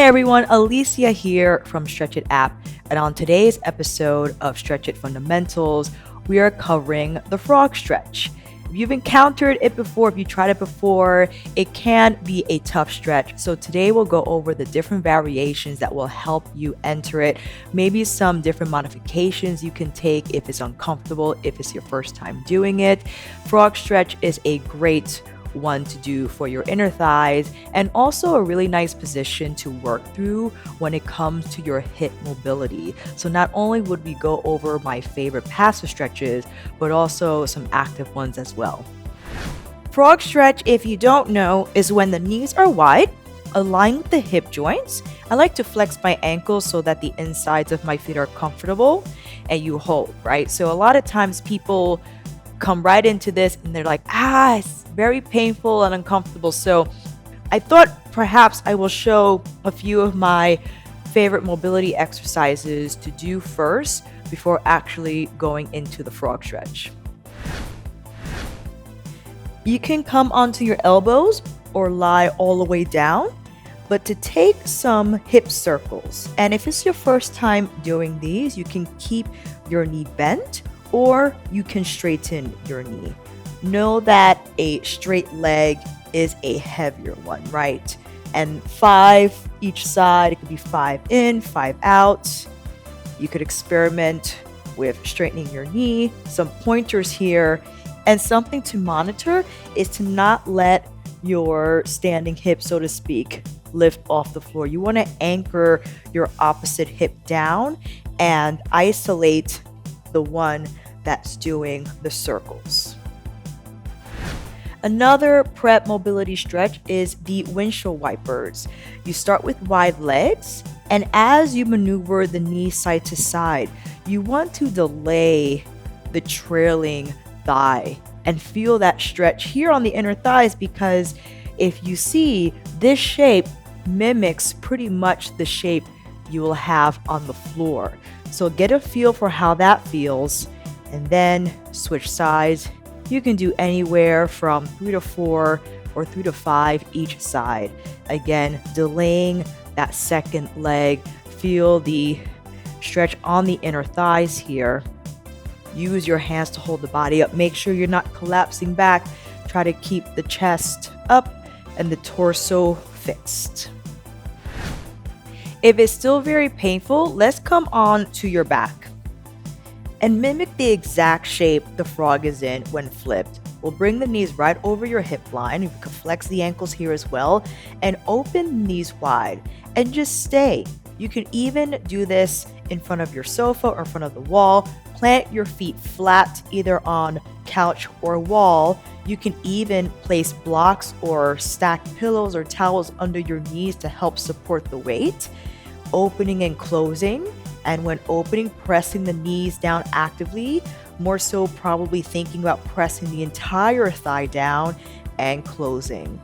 everyone, Alicia here from Stretch It app, and on today's episode of Stretch It Fundamentals, we are covering the frog stretch. If you've encountered it before, if you tried it before, it can be a tough stretch. So today we'll go over the different variations that will help you enter it, maybe some different modifications you can take if it's uncomfortable, if it's your first time doing it. Frog stretch is a great one to do for your inner thighs and also a really nice position to work through when it comes to your hip mobility. So not only would we go over my favorite passive stretches, but also some active ones as well. Frog stretch, if you don't know, is when the knees are wide, aligned with the hip joints. I like to flex my ankles so that the insides of my feet are comfortable and you hold, right? So a lot of times people come right into this and they're like, it's very painful and uncomfortable. So I thought perhaps I will show a few of my favorite mobility exercises to do first before actually going into the frog stretch. You can come onto your elbows or lie all the way down, but to take some hip circles. And if it's your first time doing these, you can keep your knee bent or you can straighten your knee. Know that a straight leg is a heavier one, right? And 5 each side, it could be 5 in, 5 out. You could experiment with straightening your knee, some pointers here, and something to monitor is to not let your standing hip, so to speak, lift off the floor. You want to anchor your opposite hip down and isolate the one that's doing the circles. Another prep mobility stretch is the windshield wipers. You start with wide legs, and as you maneuver the knee side to side, you want to delay the trailing thigh and feel that stretch here on the inner thighs, because if you see, this shape mimics pretty much the shape you will have on the floor. So get a feel for how that feels and then switch sides. You can do anywhere from 3 to 4 or 3 to 5 each side. Again, delaying that second leg. Feel the stretch on the inner thighs here. Use your hands to hold the body up. Make sure you're not collapsing back. Try to keep the chest up and the torso fixed. If it's still very painful, let's come on to your back and mimic the exact shape the frog is in when flipped. We'll bring the knees right over your hip line. You can flex the ankles here as well and open the knees wide and just stay. You can even do this in front of your sofa or in front of the wall. Plant your feet flat either on couch or wall. You can even place blocks or stacked pillows or towels under your knees to help support the weight. Opening and closing. And when opening, pressing the knees down actively, more so probably thinking about pressing the entire thigh down and closing.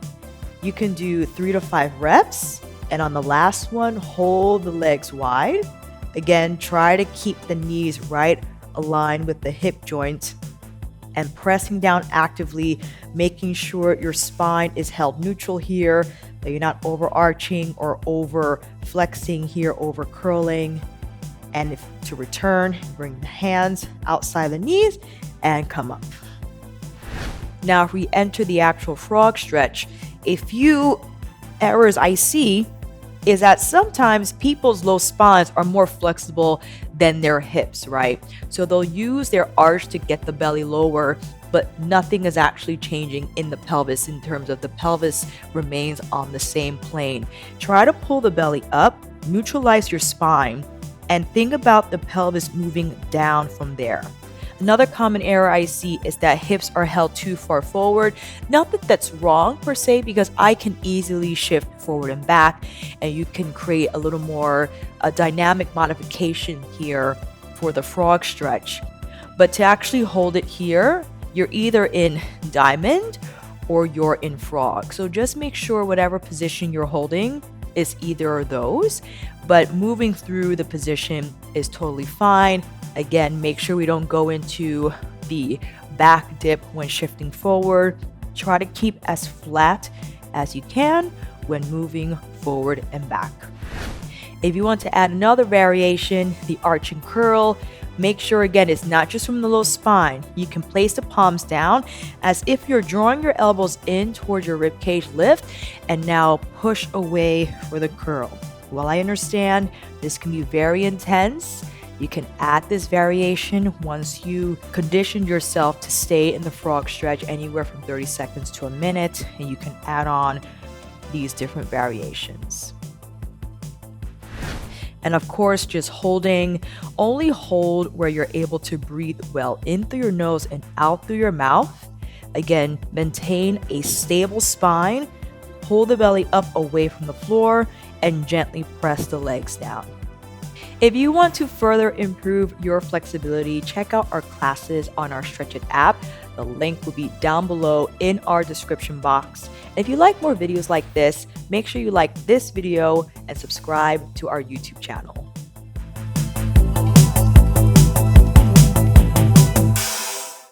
You can do 3 to 5 reps, and on the last one, hold the legs wide. Again, try to keep the knees right aligned with the hip joint and pressing down actively, making sure your spine is held neutral here, that you're not overarching or over flexing here, over curling. And to return, bring the hands outside the knees and come up. Now, if we enter the actual frog stretch, a few errors I see is that sometimes people's low spines are more flexible than their hips, right? So they'll use their arch to get the belly lower, but nothing is actually changing in the pelvis in terms of the pelvis remains on the same plane. Try to pull the belly up, neutralize your spine, and think about the pelvis moving down from there. Another common error I see is that hips are held too far forward. Not that that's wrong per se, because I can easily shift forward and back, and you can create a little more dynamic modification here for the frog stretch. But to actually hold it here, you're either in diamond or you're in frog. So just make sure whatever position you're holding is either of those, but moving through the position is totally fine. Again, make sure we don't go into the back dip when shifting forward. Try to keep as flat as you can when moving forward and back. If you want to add another variation, the arch and curl, make sure again it's not just from the low spine. You can place the palms down as if you're drawing your elbows in towards your ribcage lift and now push away for the curl. While I understand this can be very intense, you can add this variation once you conditioned yourself to stay in the frog stretch anywhere from 30 seconds to a minute, and you can add on these different variations. And of course, just only hold where you're able to breathe well in through your nose and out through your mouth. Again, maintain a stable spine, pull the belly up away from the floor, and gently press the legs down. If you want to further improve your flexibility, check out our classes on our Stretch It app. The link will be down below in our description box. And if you like more videos like this, make sure you like this video and subscribe to our YouTube channel.